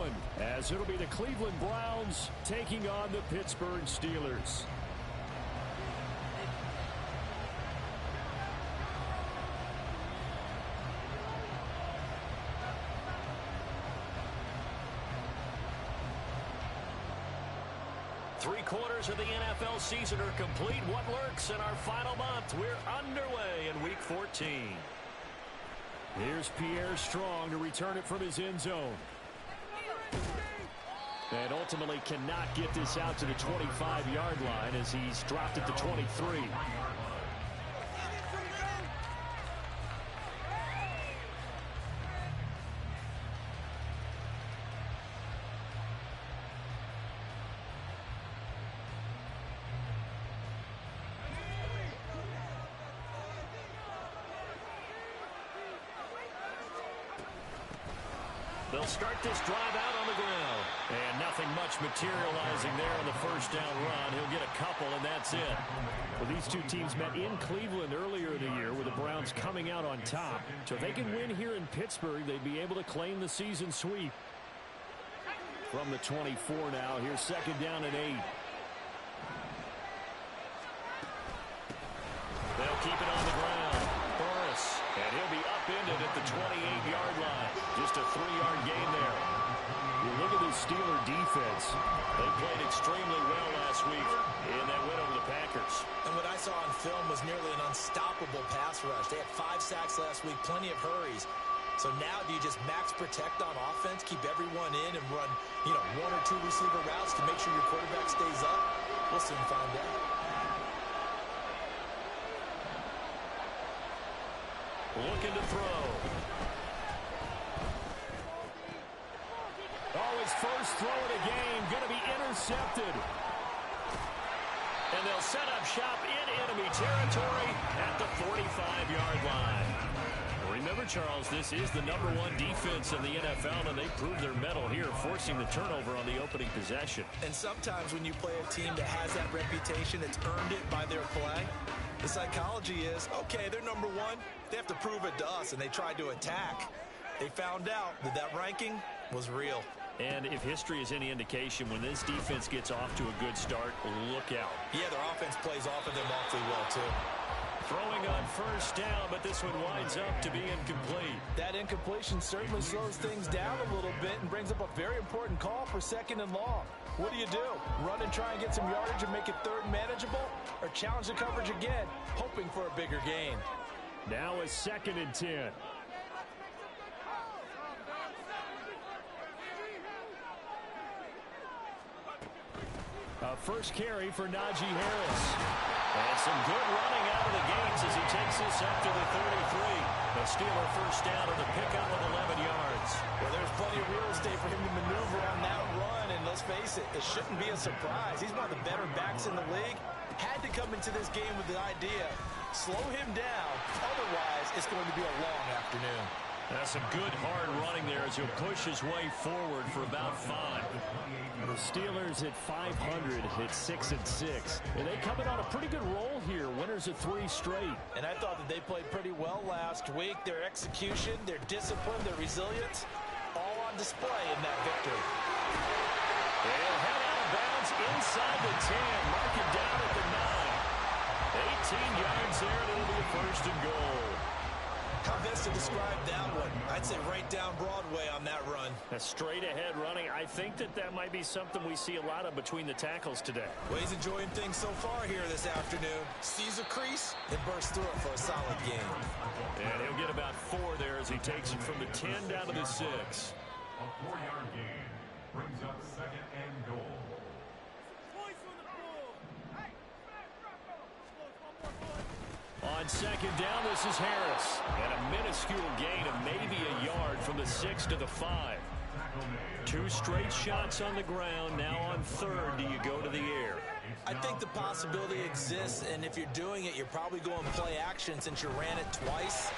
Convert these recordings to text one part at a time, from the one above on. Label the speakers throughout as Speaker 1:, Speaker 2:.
Speaker 1: one, as it'll be the Cleveland Browns taking on the Pittsburgh Steelers.
Speaker 2: Three-quarters of the NFL season are complete. What lurks in our final month? We're underway in Week 14.
Speaker 1: Here's Pierre Strong to return it from his end zone. And ultimately cannot get this out to the 25-yard line as he's dropped it to 23.
Speaker 2: They'll start this drive out on the ground.
Speaker 1: And nothing much materializing there on the first down run. He'll get a couple, and that's it. Well, these two teams met in Cleveland earlier in the year with the Browns coming out on top. So if they can win here in Pittsburgh, they'd be able to claim the season sweep. From the 24 now, here's second down and 8. They'll keep it on the ground. Burris, and he'll be upended at the 28-yard line. Just a 3-yard gain there. You look at this Steeler defense.
Speaker 2: They played extremely well last week in that win over the Packers.
Speaker 3: And what I saw on film was nearly an unstoppable pass rush. They had 5 sacks last week, plenty of hurries. So now do you just max protect on offense, keep everyone in, and run, 1 or 2 receiver routes to make sure your quarterback stays up? We'll soon find out.
Speaker 2: Looking to throw.
Speaker 1: Oh, his first throw of the game going to be intercepted.
Speaker 2: And they'll set up shop in enemy territory at the 45-yard line.
Speaker 1: Remember, Charles, this is the #1 defense in the NFL, and they proved their mettle here, forcing the turnover on the opening possession.
Speaker 3: And sometimes when you play a team that has that reputation, that's earned it by their play, the psychology is, okay, they're #1. They have to prove it to us, and they tried to attack. They found out that that ranking was real.
Speaker 1: And if history is any indication, when this defense gets off to a good start, look out.
Speaker 3: Yeah, their offense plays off of them awfully well, too.
Speaker 1: Throwing on first down, but this one winds up to be incomplete.
Speaker 4: That incompletion certainly slows things down a little bit and brings up a very important call for 2nd and long. What do? Run and try and get some yardage and make it 3rd and manageable? Or challenge the coverage again, hoping for a bigger gain?
Speaker 1: Now a 2nd and 10. First carry for Najee Harris.
Speaker 2: And some good running out of the gates as he takes this up to the 33. The Steeler first down and the pickup of 11 yards.
Speaker 4: Well, there's plenty of real estate for him to maneuver on that run. And let's face it, it shouldn't be a surprise. He's one of the better backs in the league. Had to come into this game with the idea, slow him down. Otherwise, it's going to be a long afternoon.
Speaker 1: That's some good hard running there as he'll push his way forward for about 5. The Steelers at 500 hit 6-6. And they come in on a pretty good roll here. Winners of 3 straight.
Speaker 4: And I thought that they played pretty well last week. Their execution, their discipline, their resilience, all on display in that victory.
Speaker 2: They'll head out of bounds inside the 10. Mark it down at the 9. 18 yards there, and it'll be a 1st and goal.
Speaker 3: How best to describe that one? I'd say right down Broadway on that run.
Speaker 1: A straight-ahead running. I think that might be something we see a lot of between the tackles today.
Speaker 3: Well, he's enjoying things so far here this afternoon. Sees a crease and bursts through it for a solid game.
Speaker 1: And he'll get about 4 there as he takes it from the 10 down to the 6.
Speaker 5: A 4-yard gain brings up 2nd and goal.
Speaker 1: On 2nd down, this is Harris. And a minuscule gain of maybe a yard from the 6 to the 5. 2 straight shots on the ground. Now on 3rd, do you go to the air?
Speaker 3: I think the possibility exists, and if you're doing it, you're probably going play action since you ran it twice.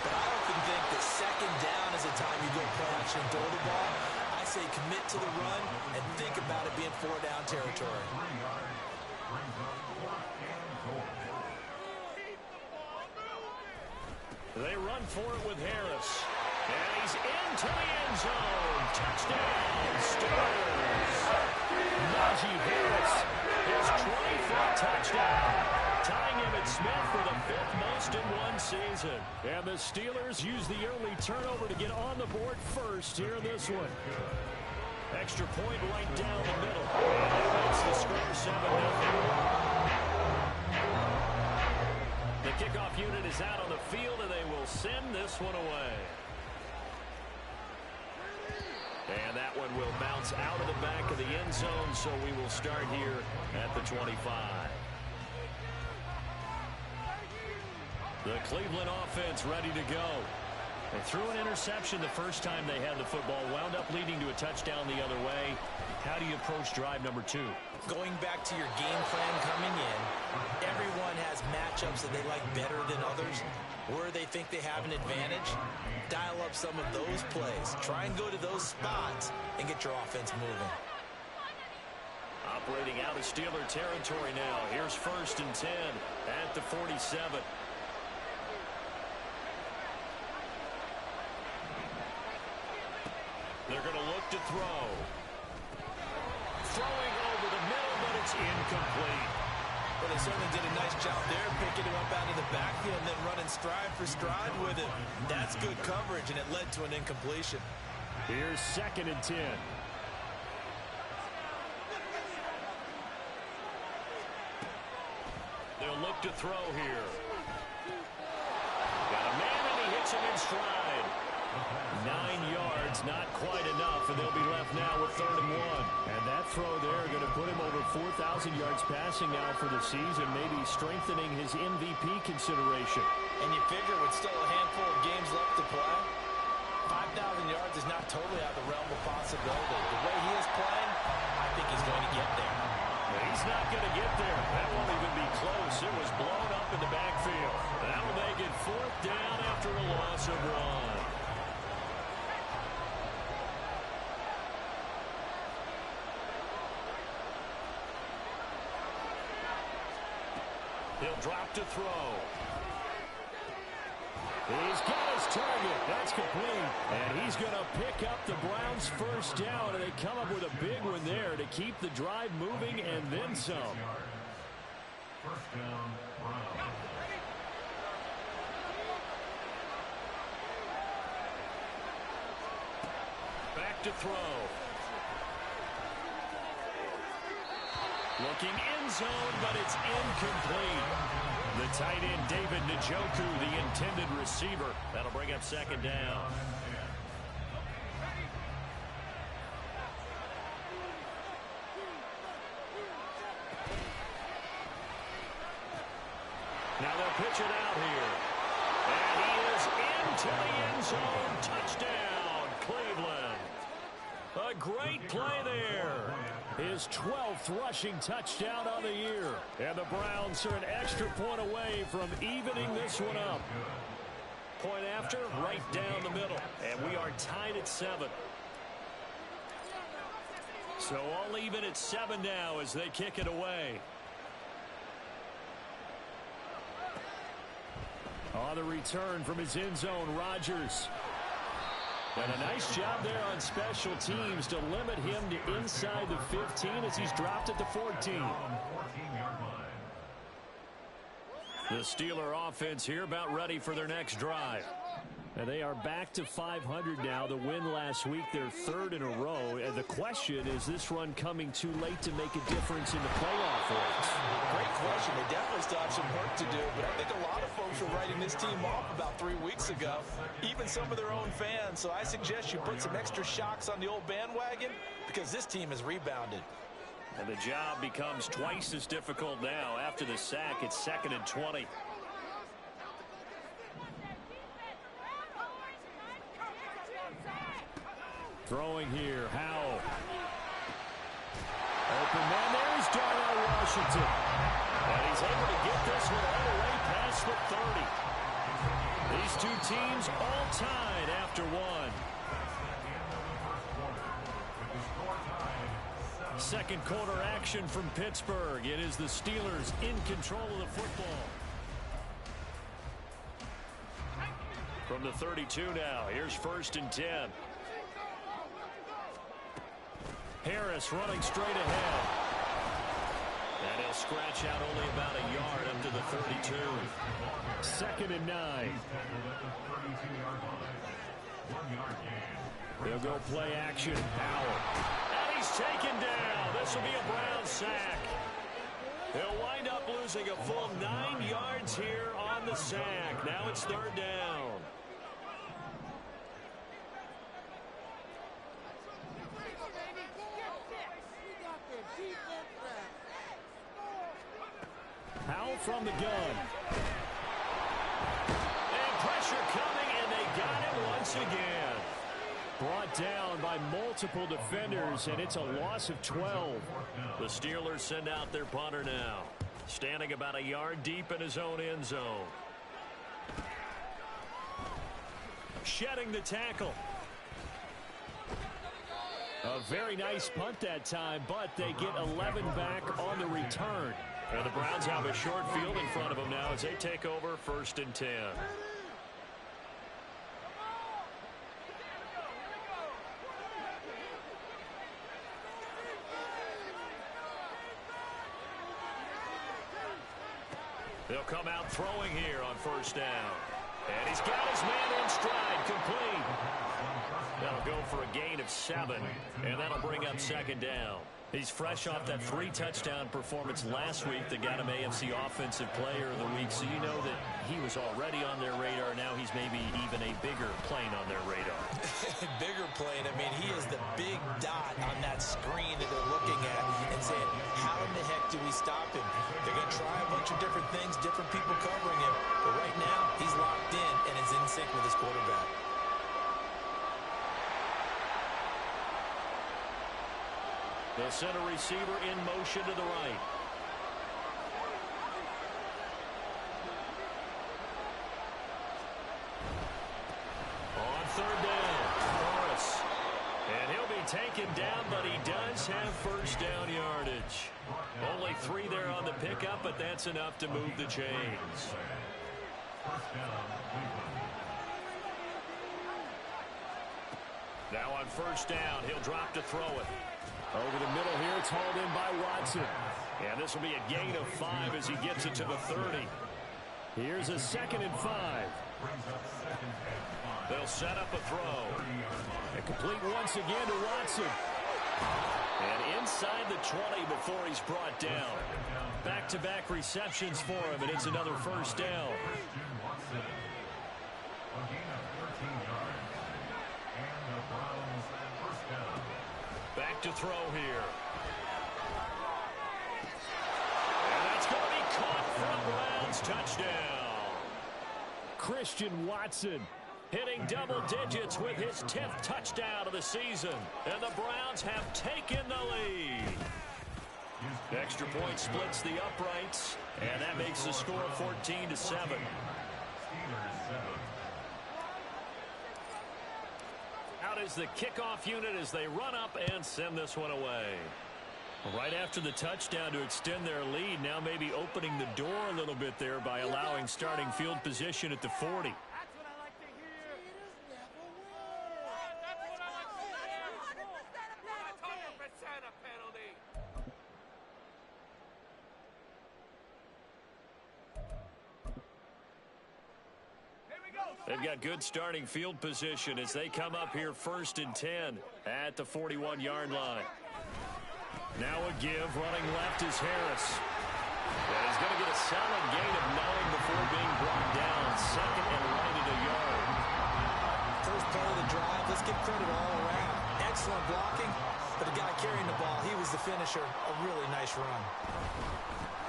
Speaker 3: But I often think that 2nd down is the time you go play action and throw the ball. I say commit to the run and think about it being 4-down territory.
Speaker 1: They run for it with Harris. And he's into the end zone. Touchdown, fires. Najee Harris, his 24th touchdown, tying Emmitt Smith for the 5th most in one season. And the Steelers use the early turnover to get on the board first here in this one. Extra point right down the middle. And that makes the score 7-0. The kickoff unit is out on the field, and they will send this one away. And that one will bounce out of the back of the end zone, so we will start here at the 25. The Cleveland offense ready to go. They threw an interception the first time they had the football, wound up leading to a touchdown the other way. How do you approach drive number 2?
Speaker 3: Going back to your game plan coming in, everyone has matchups that they like better than others, where they think they have an advantage. Dial up some of those plays. Try and go to those spots and get your offense moving.
Speaker 1: Operating out of Steeler territory now. Here's 1st and 10 at the 47. They're going to look to throw. Throwing over the middle, but it's incomplete.
Speaker 3: Well, they certainly did a nice job there, picking him up out of the backfield and then running stride for stride with him. That's good coverage, and it led to an incompletion.
Speaker 1: Here's 2nd and 10. They'll look to throw here. Got a man, and he hits him in stride. 9 yards, not quite enough, and they'll be left now with 3rd and 1. And that throw there going to put him over 4,000 yards passing now for the season, maybe strengthening his MVP consideration.
Speaker 4: And you figure with still a handful of games left to play, 5,000 yards is not totally out of the realm of possibility. The way he is playing, I think he's going to get there.
Speaker 1: He's not going to get there. That won't even be close. It was blown up in the backfield. That'll make it 4th down after a loss of 1. He'll drop to throw. He's got his target. That's complete. And he's going to pick up the Browns' 1st down, and they come up with a big one there to keep the drive moving and then some.
Speaker 5: 1st down, Browns.
Speaker 1: Back to throw. Looking in zone, but it's incomplete. The tight end, David Njoku, the intended receiver. That'll bring up 2nd down. Now they'll pitch it out here. And he is into the end zone. Touchdown, Cleveland. A great play there. His 12th rushing touchdown on the year. And the Browns are an extra point away from evening this one up. Point after, right down the middle. And we are tied at 7. So all even at 7 now as they kick it away. On the return from his end zone, Rodgers. And a nice job there on special teams to limit him to inside the 15 as he's dropped at the 14. The Steeler offense here about ready for their next drive. And they are back to 500 now. The win last week, their 3rd in a row. And the question, is this run coming too late to make a difference in the playoff race?
Speaker 4: Great question. They definitely still have some work to do, but I think a lot of folks were writing this team off about 3 weeks ago, even some of their own fans. So I suggest you put some extra shocks on the old bandwagon because this team has rebounded.
Speaker 1: And the job becomes twice as difficult now. After the sack, it's 2nd and 20. Throwing here, Howell. Open man, there's Darnell Washington. And he's able to get this one all the way past the 30. These two teams all tied after 1. 2nd quarter action from Pittsburgh. It is the Steelers in control of the football. From the 32 now, here's 1st and 10. Harris running straight ahead. And he'll scratch out only about a yard up to the 32. 2nd and 9. They'll go play action. Howard. And he's taken down. This will be a Brown sack. They'll wind up losing a full 9 yards here on the sack. Now it's 3rd down. Howell from the gun. And pressure coming, and they got him once again. Brought down by multiple defenders, and it's a loss of 12. The Steelers send out their punter now. Standing about a yard deep in his own end zone. Shedding the tackle. A very nice punt that time, but they get 11 back on the return. And the Browns have a short field in front of them now as they take over 1st and 10. They'll come out throwing here on 1st down. And he's got his man in stride, complete. That'll go for a gain of 7, and that'll bring up 2nd down. He's fresh off that 3-touchdown performance last week that got him AFC Offensive Player of the Week, so you know that he was already on their radar. Now he's maybe even a bigger plane on their radar.
Speaker 3: Bigger plane. I mean, he is the big dot on that screen that they're looking at and saying, how in the heck do we stop him? They're going to try a bunch of different things, different people covering him, but right now he's locked in and is in sync with his quarterback.
Speaker 1: They'll send a receiver in motion to the right. On 3rd down, Morris. And he'll be taken down, but he does have 1st down yardage. Only 3 there on the pickup, but that's enough to move the chains. Now on 1st down, he'll drop to throw it. Over the middle here, it's hauled in by Watson. And this will be a gain of 5 as he gets it to the 30. Here's a 2nd and 5. They'll set up a throw. And complete once again to Watson. And inside the 20 before he's brought down. Back-to-back receptions for him, and it's another 1st down. Back to throw here. And that's going to be caught for a Browns touchdown. Christian Watson hitting double digits with his 10th touchdown of the season. And the Browns have taken the lead. Extra point splits the uprights, and that makes the score 14-7. Out is the kickoff unit as they run up and send this one away. Right after the touchdown to extend their lead, now maybe opening the door a little bit there by allowing starting field position at the 40. They've got good starting field position as they come up here 1st and 10 at the 41-yard line. Now a give, running left is Harris. And he's going to get a solid gain of 9 before being brought down. 2nd and right at a yard.
Speaker 3: First play of the drive, let's give credit all around. Excellent blocking, but the guy carrying the ball, he was the finisher. A really nice run.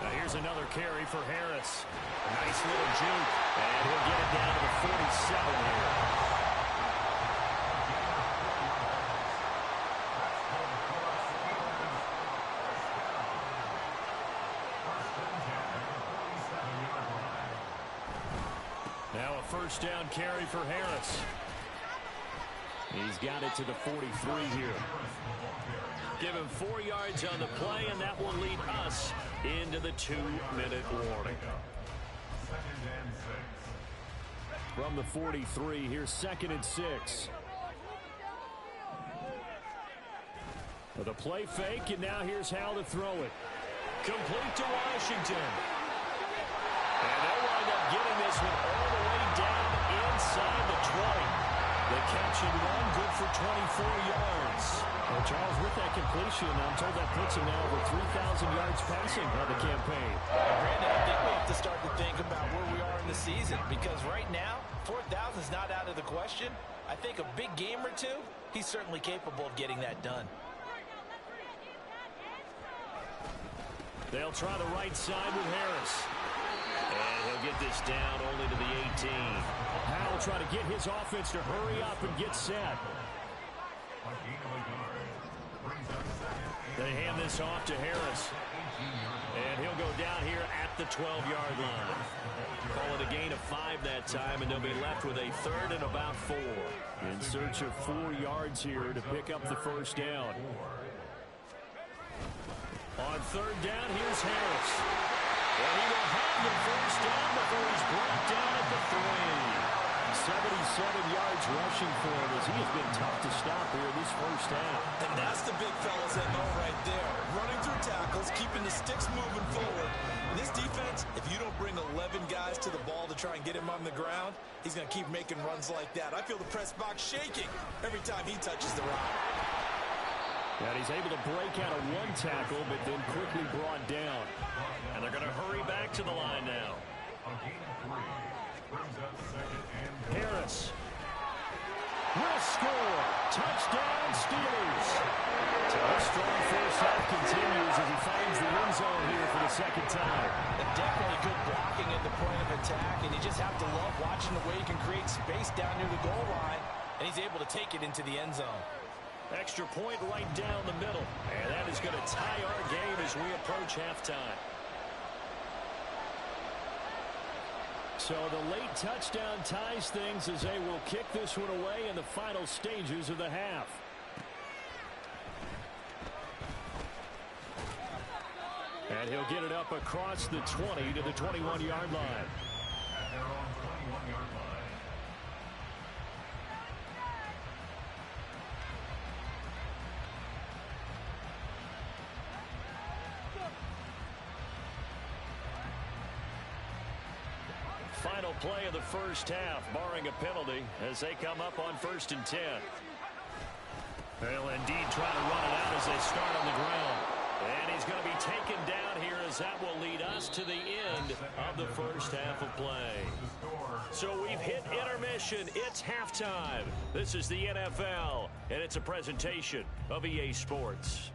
Speaker 1: Now here's another carry for Harris. A nice little juke, and he'll get it down to the 47 here. Now a 1st down carry for Harris. He's got it to the 43 here. Give him 4 yards on the play, and that will lead us into the 2-minute warning. From the 43, here's 2nd and 6. With a play fake, and now here's Hal to throw it.
Speaker 2: Complete to Washington. And they'll wind up getting this one all the way down inside the 20. The catch and run, good for 24 yards.
Speaker 1: Well, Charles, with that completion, I'm told that puts him now over 3,000 yards passing on the campaign.
Speaker 4: Brandon, I think we have to start to think about where we are in the season, because right now, 4,000 is not out of the question. I think a big game or two, he's certainly capable of getting that done.
Speaker 1: They'll try the right side with Harris.
Speaker 2: And he'll get this down only to the 18.
Speaker 1: Hal will try to get his offense to hurry up and get set. They hand this off to Harris.
Speaker 2: And he'll go down here at the 12-yard line. Call it a gain of 5 that time, and they'll be left with a third and about 4.
Speaker 1: In search of 4 yards here to pick up the first down. On third down, here's Harris.
Speaker 2: And he will have the first down before he's brought down at the 3.
Speaker 1: 77 yards rushing for him as he has been tough to stop here this first half.
Speaker 3: And that's the big fella's MO right there. Running through tackles, keeping the sticks moving forward. In this defense, if you don't bring 11 guys to the ball to try and get him on the ground, he's going to keep making runs like that. I feel the press box shaking every time he touches the rock.
Speaker 1: And he's able to break out of one tackle, but then quickly brought down.
Speaker 2: And they're going to hurry back to the line now.
Speaker 1: Harris will score. Touchdown, Steelers. So this strong first half continues as he finds the end zone here for the second time.
Speaker 4: Definitely good blocking at the point of attack, and you just have to love watching the way he can create space down near the goal line, and he's able to take it into the end zone.
Speaker 2: Extra point right down the middle. And that is going to tie our game as we approach halftime.
Speaker 1: So the late touchdown ties things as they will kick this one away in the final stages of the half. And he'll get it up across the 20 to the 21-yard line.
Speaker 2: Final play of the first half, barring a penalty, as they come up on 1st and 10. They'll indeed try to run it out as they start on the ground. And he's going to be taken down here as that will lead us to the end of the first half of play. So we've hit intermission. It's halftime. This is the NFL, and it's a presentation of EA Sports.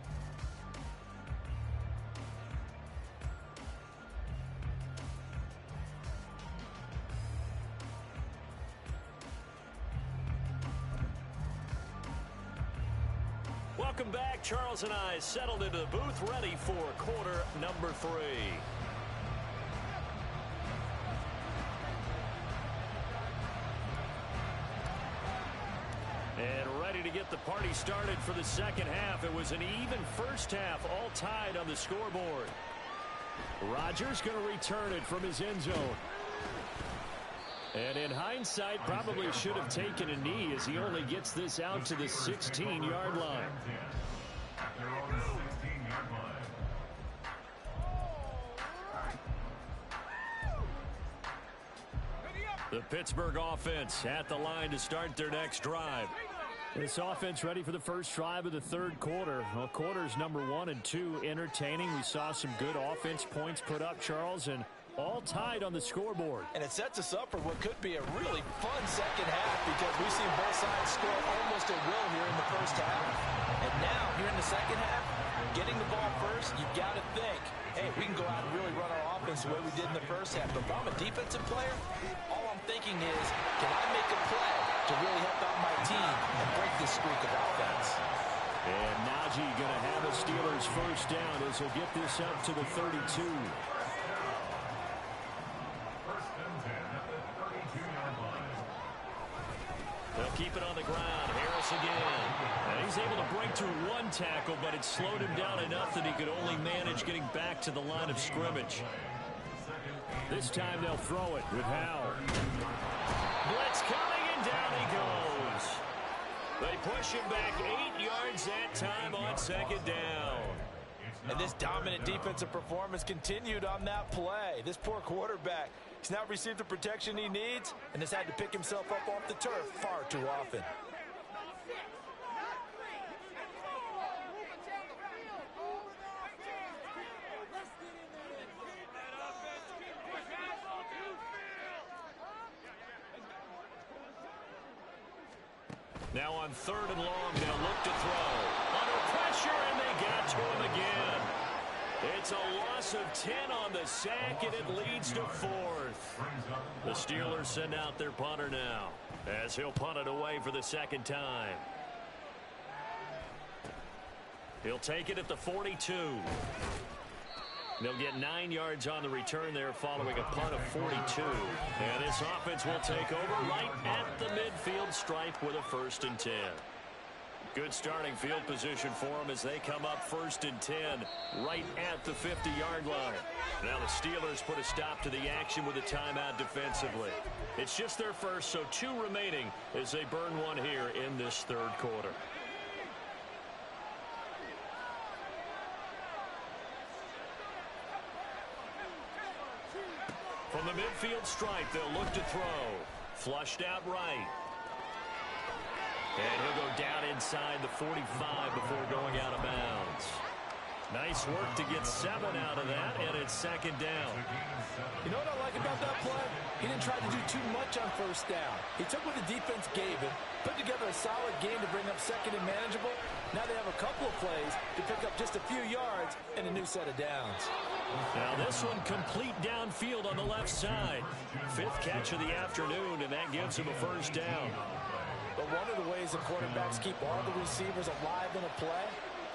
Speaker 2: Welcome back. Charles and I settled into the booth, ready for quarter number 3. And ready to get the party started for the second half. It was an even first half, all tied on the scoreboard. Rodgers going to return it from his end zone. And in hindsight, probably should have taken a knee as he only gets this out to the 16-yard line. The Pittsburgh offense at the line to start their next drive. This offense ready for the first drive of the third quarter. Well, quarters number 1 and 2 entertaining. We saw some good offense points put up, Charles, and all tied on the scoreboard.
Speaker 4: And it sets us up for what could be a really fun second half, because we've seen both sides score almost at will here in the first half. And now, here in the second half, getting the ball first, you've got to think, hey, we can go out and really run our offense the way we did in the first half. But if I'm a defensive player, all I'm thinking is, can I make a play to really help out my team and break this streak of offense?
Speaker 1: And Najee going to have a Steelers first down as he'll get this up to the 32.
Speaker 2: They'll keep it on the ground. Harris again. And he's able to break through one tackle, but it slowed him down enough that he could only manage getting back to the line of scrimmage.
Speaker 1: This time they'll throw it with Hal.
Speaker 2: Blitz coming, and down he goes. They push him back 8 yards that time on second down.
Speaker 3: And this dominant defensive performance continued on that play. This poor quarterback, he's not received the protection he needs and has had to pick himself up off the turf far too often.
Speaker 2: Now on 3rd and long, they'll look to throw. Under pressure, and they got to him again. It's a loss of 10 on the sack, and it leads to 4th. The Steelers send out their punter now, as he'll punt it away for the 2nd time. He'll take it at the 42. They'll get 9 yards on the return there following a punt of 42. And this offense will take over right at the midfield stripe with a 1st and 10. Good starting field position for them as they come up 1st and 10 right at the 50-yard line. Now the Steelers put a stop to the action with a timeout defensively. It's just their first, so 2 remaining as they burn one here in this 3rd quarter. From the midfield stripe, they'll look to throw. Flushed out right. And he'll go down inside the 45 before going out of bounds. Nice work to get 7 out of that, and it's 2nd down.
Speaker 3: You know what I like about that play? He didn't try to do too much on 1st down. He took what the defense gave him, put together a solid game to bring up 2nd and manageable. Now they have a couple of plays to pick up just a few yards and a new set of downs.
Speaker 2: Now this one complete downfield on the left side. 5th catch of the afternoon, and that gives him a 1st down.
Speaker 3: But one of the ways the quarterbacks keep all the receivers alive in a play,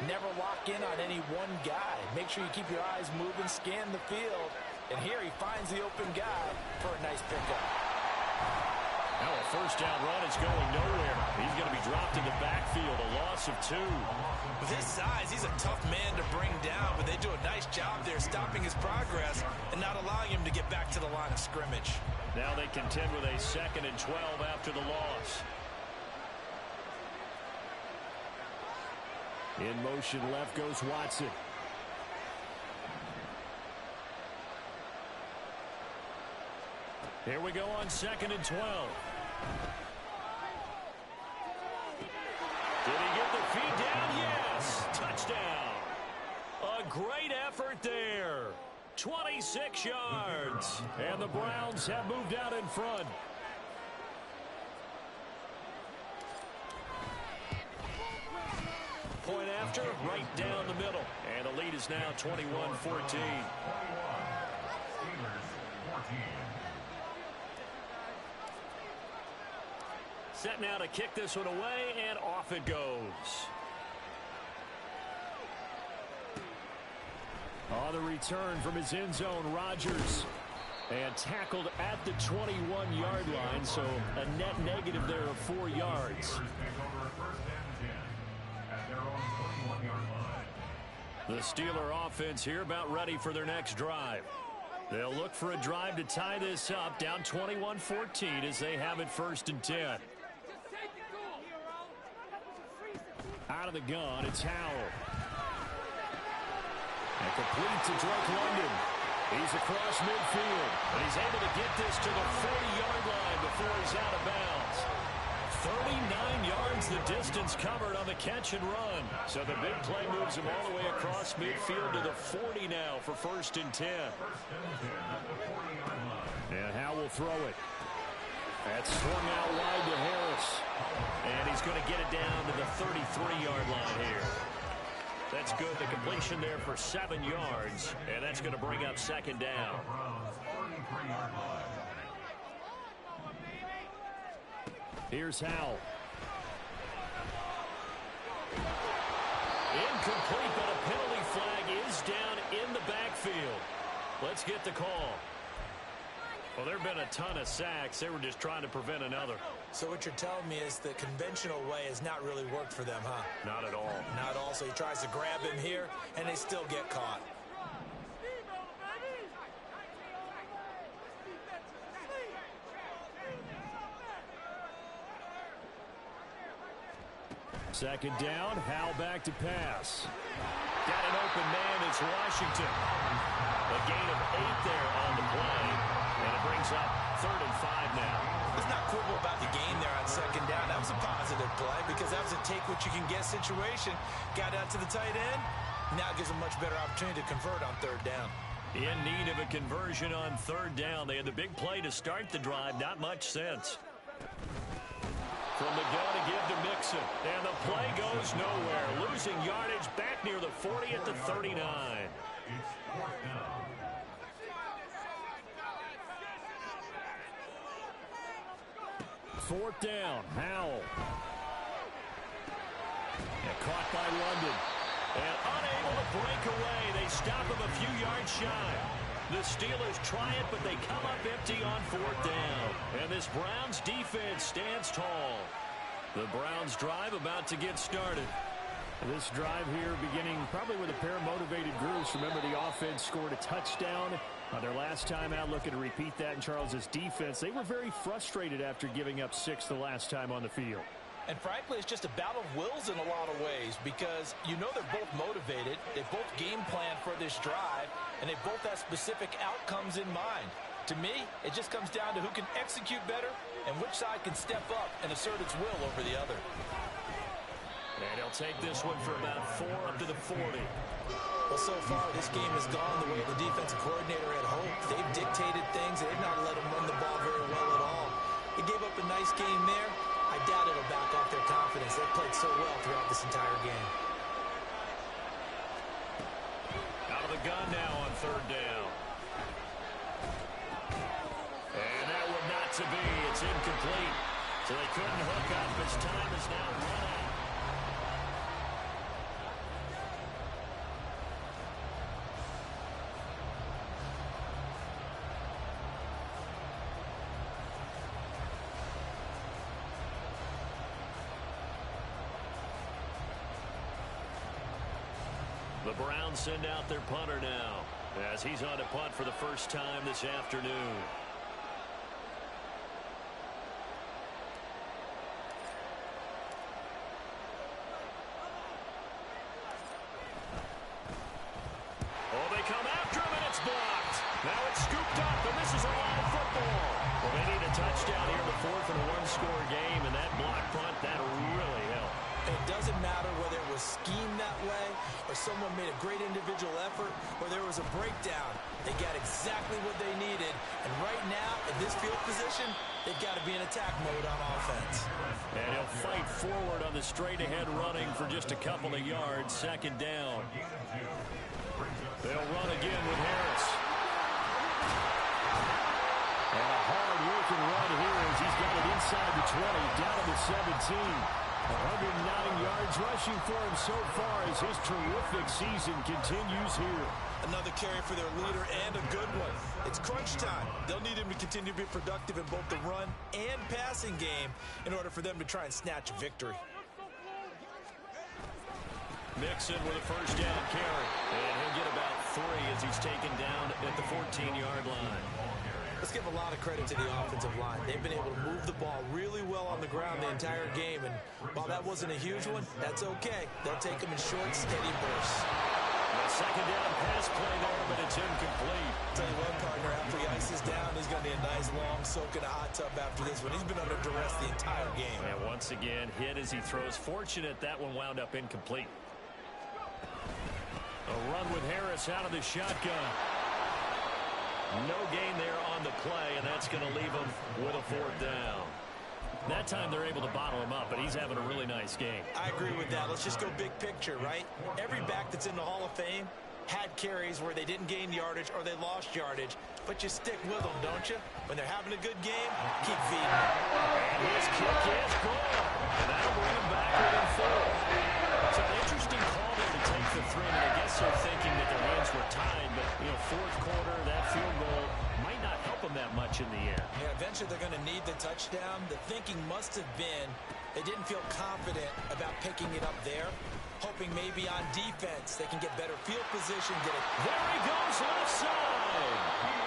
Speaker 3: never lock in on any one guy. Make sure you keep your eyes moving, scan the field. And here he finds the open guy for a nice pickup.
Speaker 2: Now a 1st down run is going nowhere. He's going to be dropped in the backfield, a loss of 2.
Speaker 3: With his size, he's a tough man to bring down, but they do a nice job there stopping his progress and not allowing him to get back to the line of scrimmage.
Speaker 2: Now they contend with a 2nd and 12 after the loss.
Speaker 1: In motion left goes Watson.
Speaker 2: Here we go on 2nd and 12. Did he get the feed down? Yes. Touchdown. A great effort there. 26 yards.
Speaker 1: And the Browns have moved out in front.
Speaker 2: Point after, right down the middle. And the lead is now 21-14. Set now to kick this one away, and off it goes.
Speaker 1: On the return from his end zone, Rodgers. And tackled at the 21-yard line, so a net negative there of 4 yards.
Speaker 2: The Steeler offense here about ready for their next drive. They'll look for a drive to tie this up, down 21-14 as they have it 1st and 10.
Speaker 1: Out of the gun, it's Howell. And complete to Drake London. He's across midfield.
Speaker 2: And he's able to get this to the 40-yard line before he's out of bounds. 39 yards the distance covered on the catch and run. So the big play moves him all the way across midfield to the 40 now for 1st and 10.
Speaker 1: And Howell will throw it. That's swung out wide to Harris.
Speaker 2: And he's going to get it down to the 33-yard line here. That's good. The completion there for 7 yards. And that's going to bring up 2nd down.
Speaker 1: Here's Howell.
Speaker 2: Incomplete, but a penalty flag is down in the backfield. Let's get the call. Well, there have been a ton of sacks. They were just trying to prevent another.
Speaker 3: So what you're telling me is the conventional way has not really worked for them, huh?
Speaker 2: Not at all.
Speaker 3: Not at all. So he tries to grab him here, and they still get caught.
Speaker 1: Second down, Howell back to pass. Got an open man, it's Washington. A gain of 8 there on the play, and it brings up 3rd and 5 now.
Speaker 4: Let's not quibble about the gain there on second down. That was a positive play because that was a take-what-you-can-get situation. Got out to the tight end. Now gives a much better opportunity to convert on 3rd down.
Speaker 2: In need of a conversion on 3rd down. They had the big play to start the drive. Not much sense. From the gun to give to Mixon. And the play goes nowhere. Losing yardage back near the 40 at the 39.
Speaker 5: It's 4th down.
Speaker 1: Fourth down, Howell. And caught by London. And unable to break away. They stop him a few yards shy. The Steelers try it, but they come up empty on 4th down. And this Browns defense stands tall. The Browns drive about to get started. This drive here beginning probably with a pair of motivated groups. Remember, the offense scored a touchdown on their last time out. Looking to repeat that in Charles's defense. They were very frustrated after giving up 6 the last time on the field.
Speaker 4: And frankly, it's just a battle of wills in a lot of ways because you know they're both motivated. They both game plan for this drive, and they both have specific outcomes in mind. To me, it just comes down to who can execute better and which side can step up and assert its will over the other.
Speaker 1: And he'll take this one for about 4 up to the 40.
Speaker 4: Well, so far, this game has gone the way the defensive coordinator had hoped. They've dictated things. They've not let them run the ball very well at all. They gave up a nice game there. I doubt it'll back off their confidence. They've played so well throughout this entire game.
Speaker 2: Out of the gun now on 3rd down. And that one not to be. It's incomplete. So they couldn't hook up as time is now run out. The Browns send out their punter now as he's on to punt for the first time this afternoon. Oh, they come after him, and it's blocked. Now it's scooped up, and this is a lot of football. Well, they need a touchdown here in the 4th in a one-score game, and that block punt, that really helped.
Speaker 4: It doesn't matter whether it was schemed that way or someone made a great individual effort or there was a breakdown. They got exactly what they needed. And right now, in this field position, they've got to be in attack mode on offense.
Speaker 2: And he'll fight forward on the straight-ahead running for just a couple of yards. 2nd down. They'll run again with Harris.
Speaker 1: And a hard-working run here as he's got it inside the 20, down to the 17. 109 yards rushing for him so far as his terrific season continues here.
Speaker 4: Another carry for their leader and a good one. It's crunch time. They'll need him to continue to be productive in both the run and passing game in order for them to try and snatch a victory.
Speaker 2: Mixon with a first down carry. And he'll get about 3 as he's taken down at the 14-yard line.
Speaker 4: Let's give a lot of credit to the offensive line. They've been able to move the ball really well on the ground the entire game. And while that wasn't a huge one, that's okay. They'll take them in short, steady bursts.
Speaker 2: A 2nd down pass play there, but it's incomplete.
Speaker 4: Tell you what, partner, after he ices down, he's going to be a nice long soak in a hot tub after this one. He's been under duress the entire game.
Speaker 2: And once again, hit as he throws. Fortunate that one wound up incomplete. A run with Harris out of the shotgun. No gain there on the play, and that's going to leave him with a 4th down. That time they're able to bottle him up, but he's having a really nice game.
Speaker 4: I agree with that. Let's just go big picture, right? Every back that's in the Hall of Fame had carries where they didn't gain yardage or they lost yardage, but you stick with them, don't you? When they're having a good game, keep feeding them.
Speaker 2: And his kick is good. And that'll bring him back within 4. So an interesting call there to take the 3. And I guess they're thinking that their hands were tied, but, 4th quarter, that field goal might not help them that much in the air.
Speaker 4: Yeah, eventually they're going to need the touchdown. The thinking must have been they didn't feel confident about picking it up there, hoping maybe on defense they can get better field position, get it.
Speaker 2: There he goes, left side.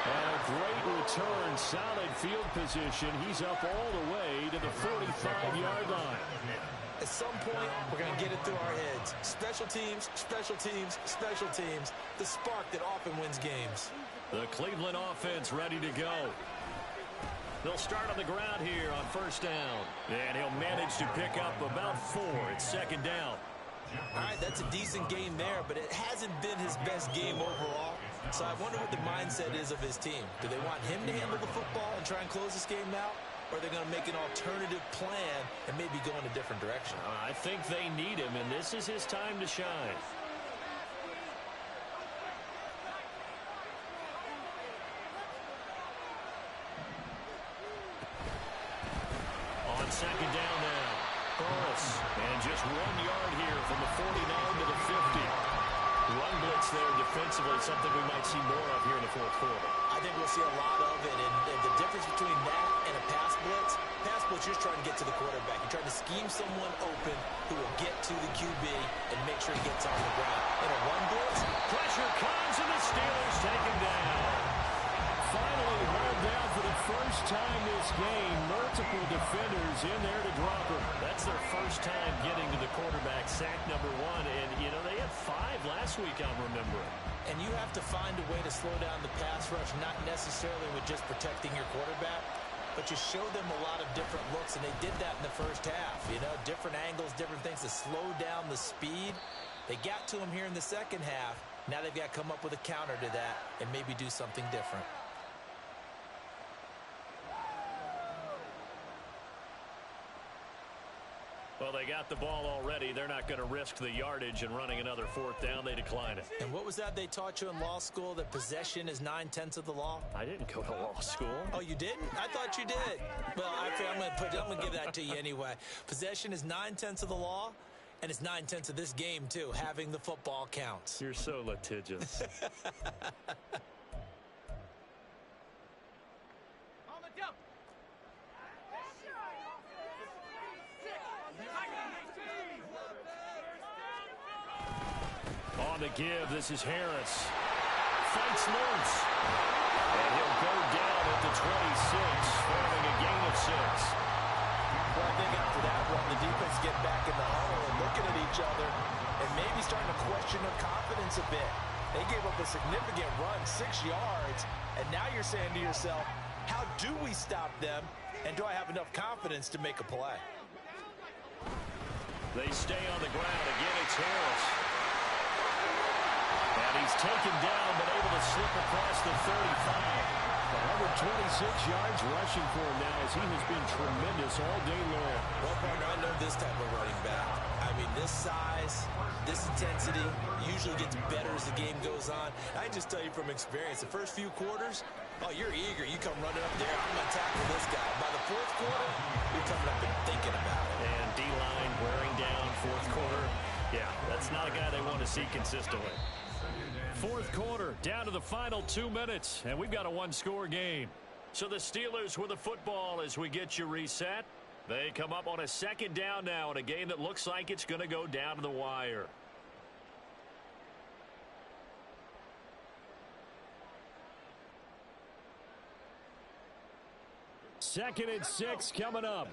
Speaker 1: And a great return, solid field position. He's up all the way to the 45-yard line.
Speaker 3: At some point, we're going to get it through our heads. Special teams, special teams, special teams. The spark that often wins games.
Speaker 2: The Cleveland offense ready to go. They'll start on the ground here on first down. And he'll manage to pick up about 4. It's second down.
Speaker 3: All right, that's a decent game there, but it hasn't been his best game overall. So I wonder what the mindset is of his team. Do they want him to handle the football and try and close this game out? Or are they going to make an alternative plan and maybe go in a different direction?
Speaker 2: I think they need him, and this is his time to shine. On second down now, Burris. And just 1 yard here from the 49 to the 50. Run blitz there defensively, something we might see more of here in the fourth quarter.
Speaker 3: I think we'll see a lot of it, and the difference between that and a pass blitz, you're trying to get to the quarterback. You're trying to scheme someone open who will get to the QB and make sure he gets on the ground. In a run blitz,
Speaker 2: pressure comes, and the Steelers take him down.
Speaker 1: Finally rolled down for the first time this game. Multiple defenders in there to drop him.
Speaker 2: That's their first time getting to the quarterback, sack number 1. And, you know, they had 5 last week, I'm remembering.
Speaker 3: And you have to find a way to slow down the pass rush, not necessarily with just protecting your quarterback, but you show them a lot of different looks, and they did that in the first half. You know, different angles, different things to slow down the speed. They got to him here in the second half. Now they've got to come up with a counter to that and maybe do something different.
Speaker 2: Well, they got the ball already. They're not going to risk the yardage and running another fourth down. They decline it.
Speaker 3: And what was that they taught you in law school, that possession is 9/10 of the law?
Speaker 2: I didn't go to law school.
Speaker 3: Oh, you didn't? I thought you did. Well, I'm going to give that to you anyway. Possession is 9/10 of the law, and it's 9/10 of this game, too. Having the football counts.
Speaker 2: You're so litigious. On the give, this is Harris. Fights loose. And he'll go down at the 26, forming a gain of 6.
Speaker 3: Well, I think after that run, the defense get back in the huddle and looking at each other and maybe starting to question their confidence a bit. They gave up a significant run, 6 yards, and now you're saying to yourself, how do we stop them, and do I have enough confidence to make a play?
Speaker 2: They stay on the ground. Again, it's Harris. And he's taken down, but able to slip across the 35.
Speaker 1: 126 yards rushing for him now, as he has been tremendous all day long.
Speaker 3: Well, partner, I know this type of running back. I mean, this size, this intensity usually gets better as the game goes on. I can just tell you from experience, the first few quarters, oh, you're eager. You come running up there, I'm going to tackle this guy. By the fourth quarter, you're coming up and thinking about it.
Speaker 2: And D-line wearing down fourth quarter. Yeah, that's not a guy they want to see consistently.
Speaker 1: Fourth quarter, down to the final 2 minutes, and we've got a one-score game.
Speaker 2: So the Steelers with the football as we get you reset. They come up on a second down now in a game that looks like it's going to go down to the wire.
Speaker 1: Second and 6 coming up.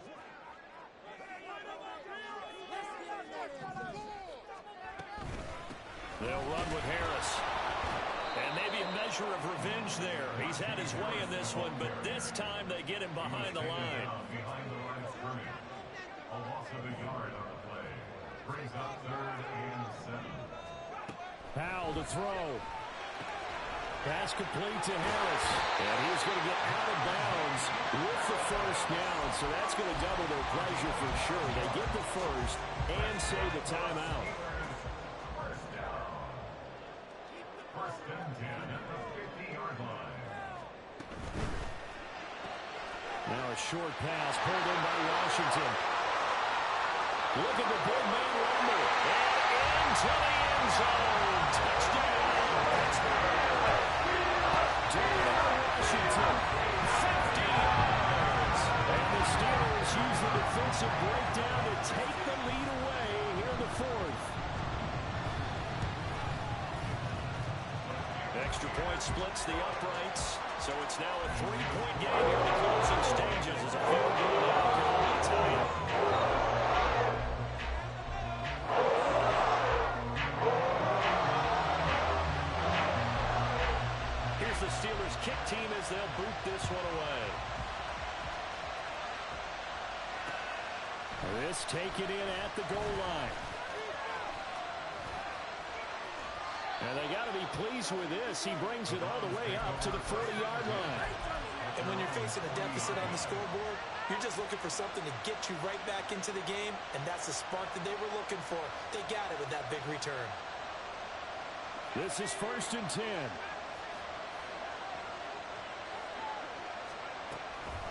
Speaker 2: They'll run with Harris. And maybe a measure of revenge there. He's had his way in this one, but this time they get him behind the line.
Speaker 5: Behind the line of scrimmage. A loss of a yard on the play. Brings up 3rd and 7.
Speaker 1: Powell to throw. Pass complete to Harris. And he's going to get out of bounds with the first down. So that's going to double their pleasure for sure. They get the first and save the timeout.
Speaker 5: First and 10 at the 50-yard line.
Speaker 1: Now a short pass pulled in by Washington. Look at the big man rumble.
Speaker 2: And into the end zone. Touchdown, Pittsburgh.
Speaker 1: Washington, 50 yards. And the Steelers use the defensive breakdown to take the lead away here in the fourth.
Speaker 2: Extra point splits the uprights, so it's now a 3-point game here in the closing stages as a field goal now can only tie it.
Speaker 1: the Steelers' kick team as they'll boot this one away. This taken in at the goal line. And they got to be pleased with this. He brings it all the way up to the 40-yard line.
Speaker 3: And when you're facing a deficit on the scoreboard, you're just looking for something to get you right back into the game, and that's the spark that they were looking for. They got it with that big return.
Speaker 1: This is 1st and 10.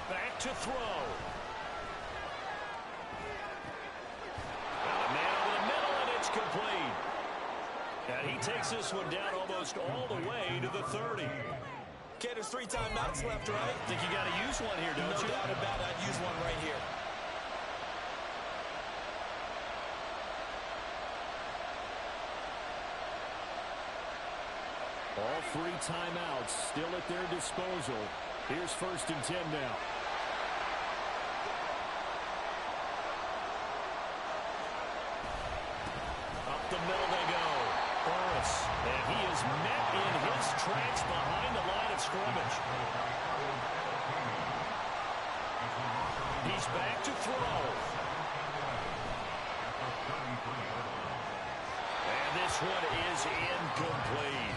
Speaker 1: Back to throw. Got a man over the middle, and it's complete. And he takes this one down almost all the way to the 30.
Speaker 3: Okay, there's 3 timeouts left, right?
Speaker 1: I think you got to use one here, don't you?
Speaker 3: No doubt about it. I'd use one right here.
Speaker 1: All 3 timeouts still at their disposal. Here's 1st and 10 now. Up the middle they go. And he is met in his tracks behind the line of scrimmage. He's back to throw. And this one is incomplete.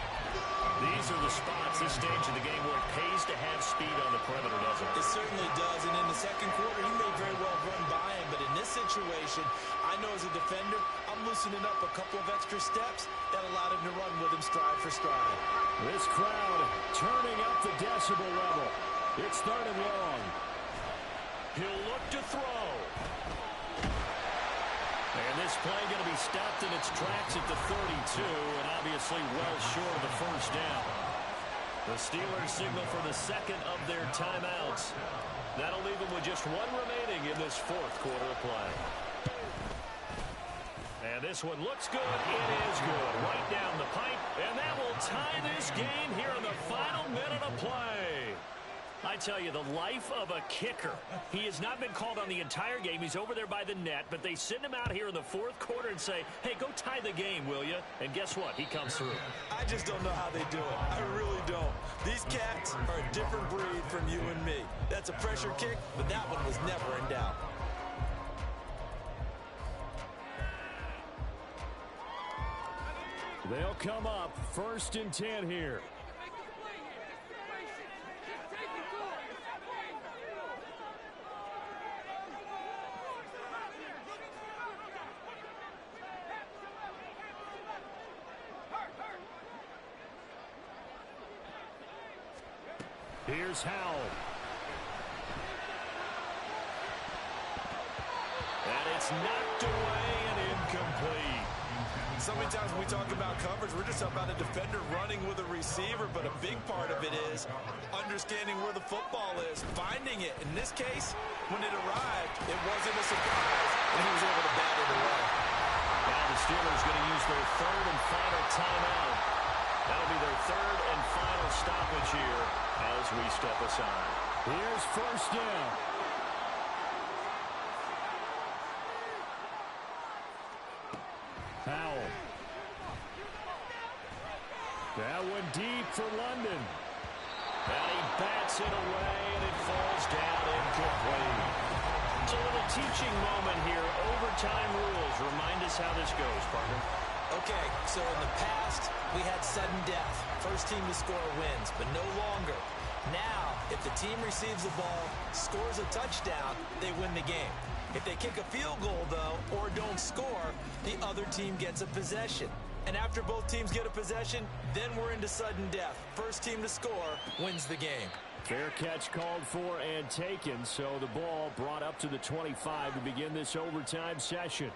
Speaker 1: These are the spots, this stage of the game, where it pays to have speed on the perimeter, doesn't it?
Speaker 3: It certainly does, and in the second quarter, he may very well run by him, but in this situation, I know as a defender, I'm loosening up a couple of extra steps that allowed him to run with him stride for stride.
Speaker 1: This crowd turning up the decibel level. It's 3rd and long. He'll look to throw. And this play going to be stopped in its tracks at the 32, and obviously well short of the 1st down. The Steelers signal for the 2nd of their timeouts. That'll leave them with just 1 remaining in this 4th quarter of play. And this one looks good. It is good. Right down the pipe, and that will tie this game here in the final minute of play. I tell you, the life of a kicker. He has not been called on the entire game. He's over there by the net, but they send him out here in the 4th quarter and say, hey, go tie the game, will you? And guess what? He comes through.
Speaker 3: I just don't know how they do it. I really don't. These cats are a different breed from you and me. That's a pressure kick, but that one was never in doubt.
Speaker 1: They'll come up 1st and 10 here. Here's Howell. And it's knocked away and incomplete.
Speaker 3: So many times when we talk about coverage, we're just about a defender running with a receiver, but a big part of it is understanding where the football is, finding it. In this case, when it arrived, it wasn't a surprise, and he was able to bat it away.
Speaker 1: Now the Steelers going to use their 3rd and final timeout. That'll be their 3rd and final stoppage here as we step aside. Here's 1st down. Howell. That one deep for London. And he bats it away, and it falls down incomplete. It's a little teaching moment here. Overtime rules. Remind us how this goes, partner.
Speaker 3: Okay, so in the past, we had sudden death. First team to score wins, but no longer. Now, if the team receives the ball, scores a touchdown, they win the game. If they kick a field goal, though, or don't score, the other team gets a possession. And after both teams get a possession, then we're into sudden death. First team to score wins the game.
Speaker 1: Fair catch called for and taken, so the ball brought up to the 25 to begin this overtime session.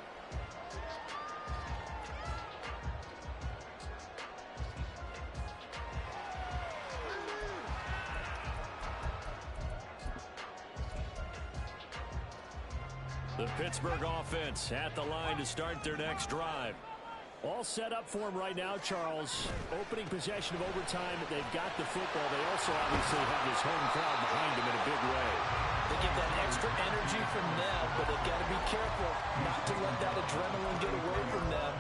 Speaker 1: The Pittsburgh offense at the line to start their next drive. All set up for him right now, Charles. Opening possession of overtime. They've got the football. They also obviously have this home crowd behind them in a big way.
Speaker 3: They get that extra energy from them, but they've got to be careful not to let that adrenaline get away from them.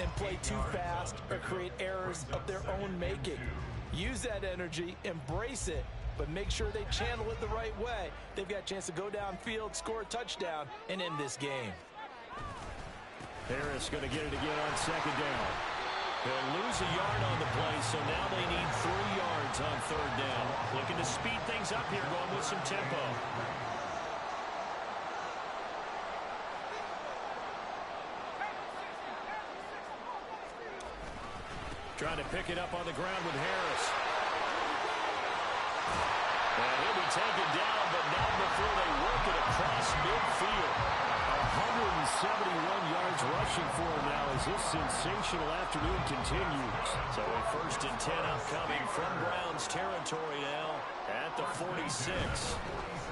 Speaker 4: and play too fast or create errors of their own making. Use that energy, embrace it, but make sure they channel it the right way. They've got a chance to go downfield, score a touchdown, and end this game.
Speaker 1: Harris going to get it again on second down. They'll lose a yard on the play, so now they need 3 yards on third down. Looking to speed things up here, going with some tempo. Trying to pick it up on the ground with Harris. And he'll be taken down, but not before they work it across midfield. 171 yards rushing for him now as this sensational afternoon continues. So a 1st and 10 upcoming from Browns territory now at the 46.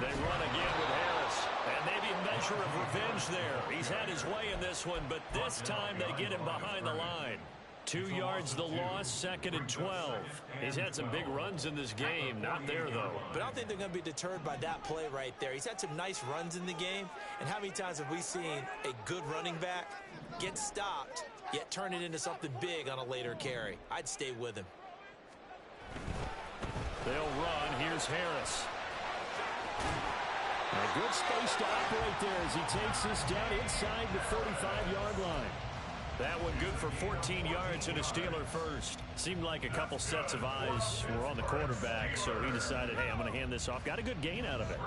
Speaker 1: They run again with Harris. And maybe a measure of revenge there. He's had his way in this one, but this time they get him behind the line. 2 yards the loss, 2nd and 12. He's had some big runs in this game. Not there, though.
Speaker 4: But I don't think they're going to be deterred by that play right there. He's had some nice runs in the game. And how many times have we seen a good running back get stopped, yet turn it into something big on a later carry? I'd stay with him.
Speaker 1: They'll run. Here's Harris. A good space to operate there as he takes this down inside the 45-yard line. That one good for 14 yards and a Steeler first. Seemed like a couple sets of eyes were on the quarterback, so he decided, hey, I'm going to hand this off. Got a good gain out of it.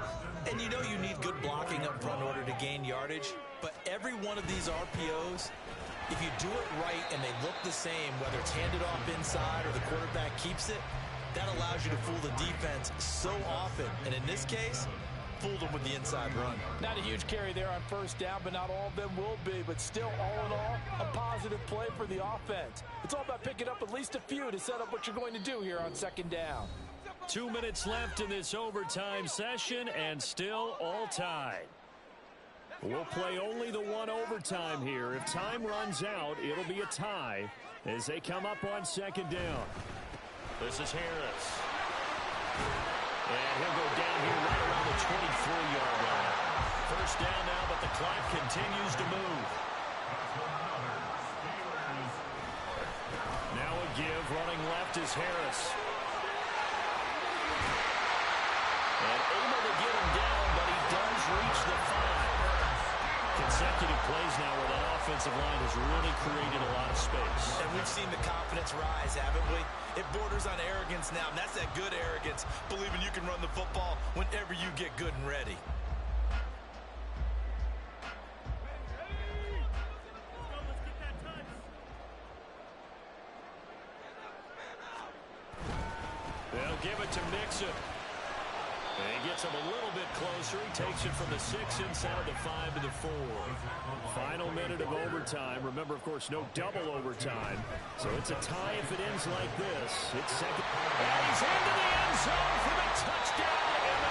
Speaker 4: And you know you need good blocking up front in order to gain yardage, but every one of these RPOs, if you do it right and they look the same, whether it's handed off inside or the quarterback keeps it, that allows you to fool the defense so often. And in this case, fooled them with the inside run.
Speaker 6: Not a huge carry there on 1st down, but not all of them will be. But still, all in all, a positive play for the offense. It's all about picking up at least a few to set up what you're going to do here on 2nd down.
Speaker 1: 2 minutes left in this overtime session, and still all tied. We'll play only the one overtime here. If time runs out, it'll be a tie as they come up on 2nd down. This is Harris. And he'll go down here right around the 23-yard line. 1st down now, but the clock continues to move. Now a give. Running left is Harris. And able to get him down, but he does reach the 5. Consecutive plays now where that offensive line has really created a lot of space.
Speaker 4: And we've seen the confidence rise, haven't we? It borders on arrogance now, and that's that good arrogance, believing you can run the football whenever you get good and ready.
Speaker 1: They'll give it to Mixon. And he gets him a little bit closer. He takes it from the 6 inside the 5 to the 4. Final minute of overtime. Remember, of course, no double overtime. So it's a tie if it ends like this. It's 2nd. And he's into the end zone for the touchdown. And